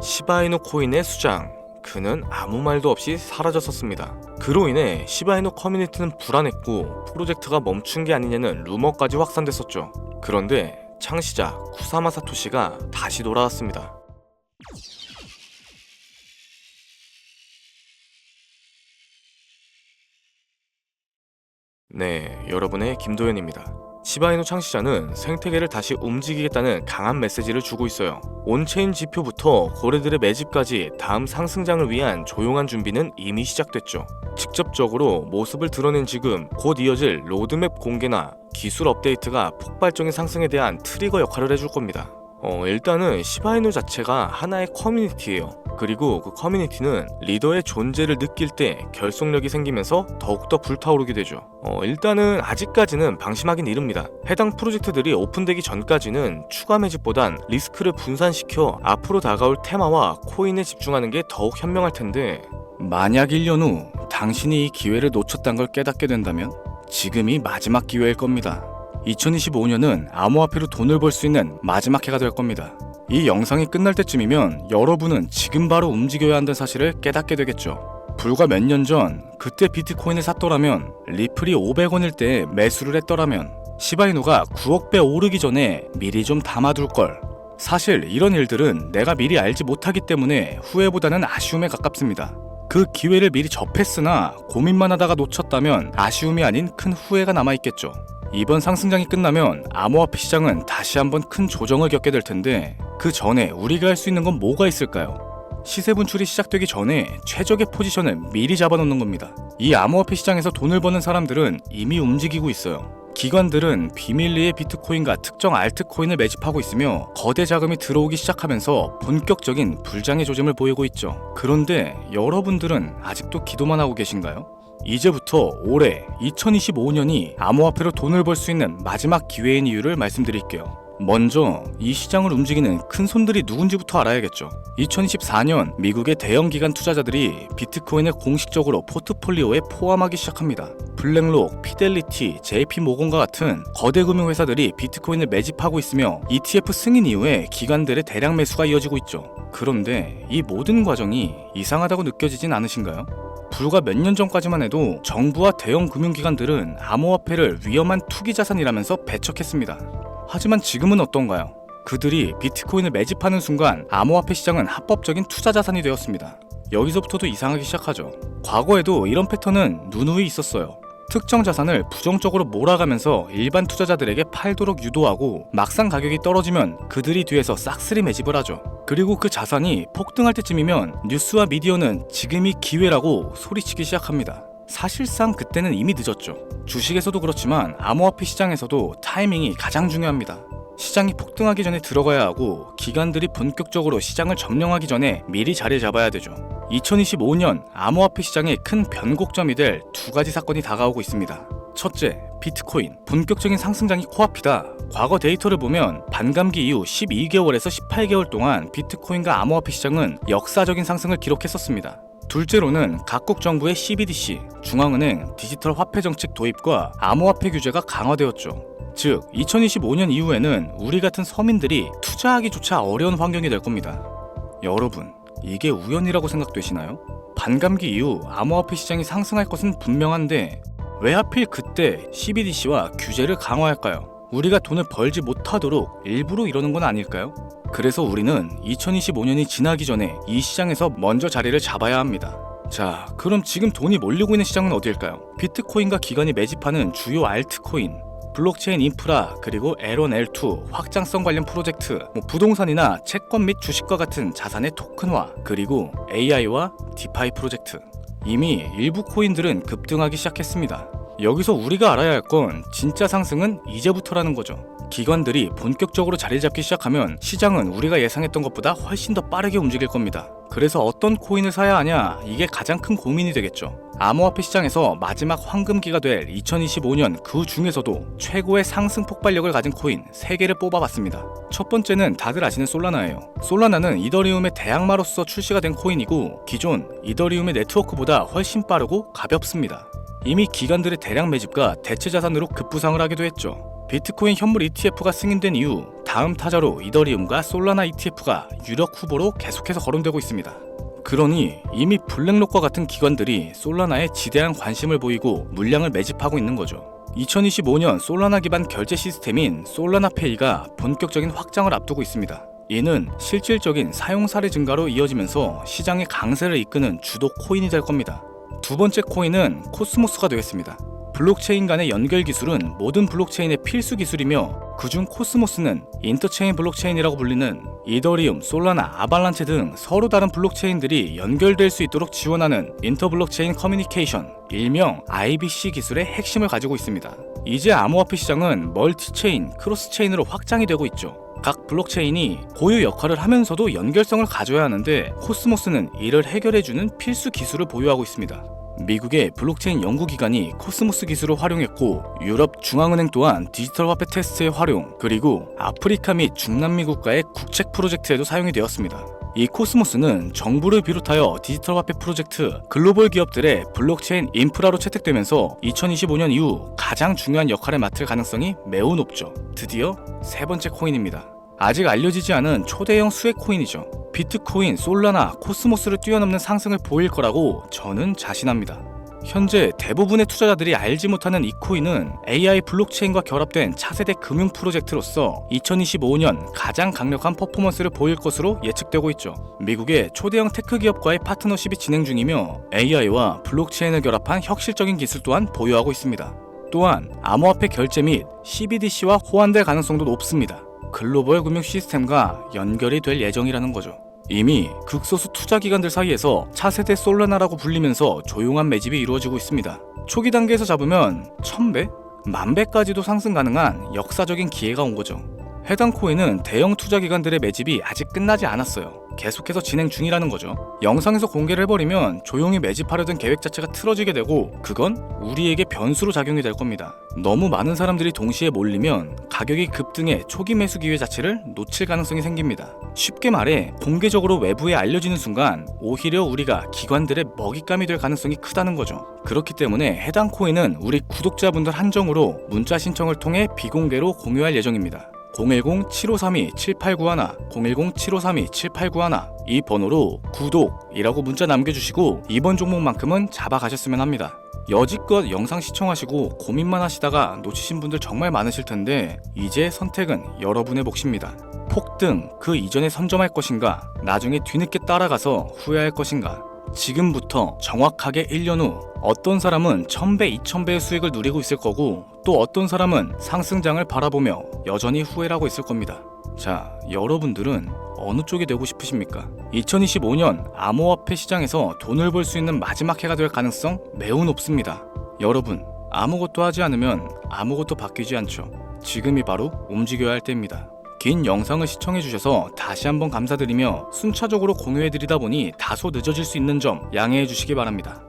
시바이누 코인의 수장, 그는 아무 말도 없이 사라졌었습니다. 그로 인해 시바이누 커뮤니티는 불안했고 프로젝트가 멈춘 게 아니냐는 루머까지 확산됐었죠. 그런데 창시자 쿠사마 사토시가 다시 돌아왔습니다. 네, 여러분의 김도현입니다. 시바이누 창시자는 생태계를 다시 움직이겠다는 강한 메시지를 주고 있어요. 온체인 지표부터 거래들의 매집까지 다음 상승장을 위한 조용한 준비는 이미 시작됐죠. 직접적으로 모습을 드러낸 지금 곧 이어질 로드맵 공개나 기술 업데이트가 폭발적인 상승에 대한 트리거 역할을 해줄 겁니다. 일단은 시바이누 자체가 하나의 커뮤니티예요. 그리고 그 커뮤니티는 리더의 존재를 느낄 때 결속력이 생기면서 더욱더 불타오르게 되죠. 일단은 아직까지는 방심하긴 이릅니다. 해당 프로젝트들이 오픈되기 전까지는 추가 매집보단 리스크를 분산시켜 앞으로 다가올 테마와 코인에 집중하는 게 더욱 현명할 텐데, 만약 1년 후 당신이 이 기회를 놓쳤다는 걸 깨닫게 된다면 지금이 마지막 기회일 겁니다. 2025년은 암호화폐로 돈을 벌 수 있는 마지막 해가 될 겁니다. 이 영상이 끝날 때쯤이면 여러분은 지금 바로 움직여야 한다는 사실을 깨닫게 되겠죠. 불과 몇 년 전 그때 비트코인을 샀더라면, 리플이 500원일 때 매수를 했더라면, 시바이누가 9억 배 오르기 전에 미리 좀 담아둘 걸. 사실 이런 일들은 내가 미리 알지 못하기 때문에 후회보다는 아쉬움에 가깝습니다. 그 기회를 미리 접했으나 고민만 하다가 놓쳤다면 아쉬움이 아닌 큰 후회가 남아있겠죠. 이번 상승장이 끝나면 암호화폐 시장은 다시 한번 큰 조정을 겪게 될 텐데, 그 전에 우리가 할 수 있는 건 뭐가 있을까요? 시세 분출이 시작되기 전에 최적의 포지션을 미리 잡아놓는 겁니다. 이 암호화폐 시장에서 돈을 버는 사람들은 이미 움직이고 있어요. 기관들은 비밀리에 비트코인과 특정 알트코인을 매집하고 있으며 거대 자금이 들어오기 시작하면서 본격적인 불장의 조짐을 보이고 있죠. 그런데 여러분들은 아직도 기도만 하고 계신가요? 이제부터 올해 2025년이 암호화폐로 돈을 벌 수 있는 마지막 기회인 이유를 말씀드릴게요. 먼저 이 시장을 움직이는 큰 손들이 누군지부터 알아야겠죠. 2024년 미국의 대형 기관 투자자들이 비트코인을 공식적으로 포트폴리오에 포함하기 시작합니다. 블랙록, 피델리티, JP모건과 같은 거대 금융회사들이 비트코인을 매집하고 있으며 ETF 승인 이후에 기관들의 대량 매수가 이어지고 있죠. 그런데 이 모든 과정이 이상하다고 느껴지진 않으신가요? 불과 몇 년 전까지만 해도 정부와 대형 금융기관들은 암호화폐를 위험한 투기자산이라면서 배척했습니다. 하지만 지금은 어떤가요? 그들이 비트코인을 매집하는 순간 암호화폐 시장은 합법적인 투자자산이 되었습니다. 여기서부터도 이상하기 시작하죠. 과거에도 이런 패턴은 누누이 있었어요. 특정 자산을 부정적으로 몰아가면서 일반 투자자들에게 팔도록 유도하고 막상 가격이 떨어지면 그들이 뒤에서 싹쓸이 매집을 하죠. 그리고 그 자산이 폭등할 때쯤이면 뉴스와 미디어는 지금이 기회라고 소리치기 시작합니다. 사실상 그때는 이미 늦었죠. 주식에서도 그렇지만 암호화폐 시장에서도 타이밍이 가장 중요합니다. 시장이 폭등하기 전에 들어가야 하고 기관들이 본격적으로 시장을 점령하기 전에 미리 자리를 잡아야 되죠. 2025년 암호화폐 시장의 큰 변곡점이 될 두 가지 사건이 다가오고 있습니다. 첫째, 비트코인 본격적인 상승장이 코앞이다. 과거 데이터를 보면 반감기 이후 12개월에서 18개월 동안 비트코인과 암호화폐 시장은 역사적인 상승을 기록했었습니다. 둘째로는 각국 정부의 CBDC, 중앙은행 디지털 화폐 정책 도입과 암호화폐 규제가 강화되었죠. 즉, 2025년 이후에는 우리 같은 서민들이 투자하기조차 어려운 환경이 될 겁니다. 여러분, 이게 우연이라고 생각되시나요? 반감기 이후 암호화폐 시장이 상승할 것은 분명한데 왜 하필 그때 CBDC와 규제를 강화할까요? 우리가 돈을 벌지 못하도록 일부러 이러는 건 아닐까요? 그래서 우리는 2025년이 지나기 전에 이 시장에서 먼저 자리를 잡아야 합니다. 자, 그럼 지금 돈이 몰리고 있는 시장은 어딜까요? 비트코인과 기관이 매집하는 주요 알트코인, 블록체인 인프라, 그리고 L1, L2, 확장성 관련 프로젝트, 부동산이나 채권 및 주식과 같은 자산의 토큰화, 그리고 AI와 디파이 프로젝트. 이미 일부 코인들은 급등하기 시작했습니다. 여기서 우리가 알아야 할 건 진짜 상승은 이제부터라는 거죠. 기관들이 본격적으로 자리 잡기 시작하면 시장은 우리가 예상했던 것보다 훨씬 더 빠르게 움직일 겁니다. 그래서 어떤 코인을 사야 하냐, 이게 가장 큰 고민이 되겠죠. 암호화폐 시장에서 마지막 황금기가 될 2025년 그 중에서도 최고의 상승 폭발력을 가진 코인 3개를 뽑아봤습니다. 첫 번째는 다들 아시는 솔라나예요. 솔라나는 이더리움의 대항마로서 출시가 된 코인이고 기존 이더리움의 네트워크보다 훨씬 빠르고 가볍습니다. 이미 기관들의 대량 매집과 대체 자산으로 급부상을 하기도 했죠. 비트코인 현물 ETF가 승인된 이후 다음 타자로 이더리움과 솔라나 ETF가 유력 후보로 계속해서 거론되고 있습니다. 그러니 이미 블랙록과 같은 기관들이 솔라나에 지대한 관심을 보이고 물량을 매집하고 있는 거죠. 2025년 솔라나 기반 결제 시스템인 솔라나페이가 본격적인 확장을 앞두고 있습니다. 이는 실질적인 사용 사례 증가로 이어지면서 시장의 강세를 이끄는 주도 코인이 될 겁니다. 두 번째 코인은 코스모스가 되겠습니다. 블록체인 간의 연결 기술은 모든 블록체인의 필수 기술이며 그중 코스모스는 인터체인 블록체인이라고 불리는 이더리움, 솔라나, 아발란체 등 서로 다른 블록체인들이 연결될 수 있도록 지원하는 인터블록체인 커뮤니케이션, 일명 IBC 기술의 핵심을 가지고 있습니다. 이제 암호화폐 시장은 멀티체인, 크로스체인으로 확장이 되고 있죠. 각 블록체인이 고유 역할을 하면서도 연결성을 가져야 하는데 코스모스는 이를 해결해주는 필수 기술을 보유하고 있습니다. 미국의 블록체인 연구기관이 코스모스 기술을 활용했고 유럽 중앙은행 또한 디지털 화폐 테스트의 활용, 그리고 아프리카 및 중남미 국가의 국책 프로젝트에도 사용이 되었습니다. 이 코스모스는 정부를 비롯하여 디지털 화폐 프로젝트, 글로벌 기업들의 블록체인 인프라로 채택되면서 2025년 이후 가장 중요한 역할을 맡을 가능성이 매우 높죠. 드디어 세 번째 코인입니다. 아직 알려지지 않은 초대형 수혜 코인이죠. 비트코인, 솔라나, 코스모스를 뛰어넘는 상승을 보일 거라고 저는 자신합니다. 현재 대부분의 투자자들이 알지 못하는 이 코인은 AI 블록체인과 결합된 차세대 금융 프로젝트로서 2025년 가장 강력한 퍼포먼스를 보일 것으로 예측되고 있죠. 미국의 초대형 테크 기업과의 파트너십이 진행 중이며 AI와 블록체인을 결합한 혁실적인 기술 또한 보유하고 있습니다. 또한 암호화폐 결제 및 CBDC와 호환될 가능성도 높습니다. 글로벌 금융 시스템과 연결이 될 예정이라는 거죠. 이미 극소수 투자기관들 사이에서 차세대 솔라나라고 불리면서 조용한 매집이 이루어지고 있습니다. 초기 단계에서 잡으면 1000배? 10,000배까지도 상승 가능한 역사적인 기회가 온 거죠. 해당 코인은 대형 투자기관들의 매집이 아직 끝나지 않았어요. 계속해서 진행 중이라는 거죠. 영상에서 공개를 해버리면 조용히 매집하려던 계획 자체가 틀어지게 되고 그건 우리에게 변수로 작용이 될 겁니다. 너무 많은 사람들이 동시에 몰리면 가격이 급등해 초기 매수 기회 자체를 놓칠 가능성이 생깁니다. 쉽게 말해 공개적으로 외부에 알려지는 순간 오히려 우리가 기관들의 먹잇감이 될 가능성이 크다는 거죠. 그렇기 때문에 해당 코인은 우리 구독자분들 한정으로 문자 신청을 통해 비공개로 공유할 예정입니다. 010-7532-7891, 010-7532-7891 이 번호로 구독이라고 문자 남겨주시고 이번 종목만큼은 잡아가셨으면 합니다. 여지껏 영상 시청하시고 고민만 하시다가 놓치신 분들 정말 많으실 텐데 이제 선택은 여러분의 몫입니다. 폭등 그 이전에 선점할 것인가, 나중에 뒤늦게 따라가서 후회할 것인가. 지금부터 정확하게 1년 후 어떤 사람은 1000배, 2000배의 수익을 누리고 있을 거고 또 어떤 사람은 상승장을 바라보며 여전히 후회를 하고 있을 겁니다. 자, 여러분들은 어느 쪽이 되고 싶으십니까? 2025년 암호화폐 시장에서 돈을 벌 수 있는 마지막 해가 될 가능성 매우 높습니다. 여러분, 아무것도 하지 않으면 아무것도 바뀌지 않죠. 지금이 바로 움직여야 할 때입니다. 긴 영상을 시청해주셔서 다시 한번 감사드리며 순차적으로 공유해드리다 보니 다소 늦어질 수 있는 점 양해해 주시기 바랍니다.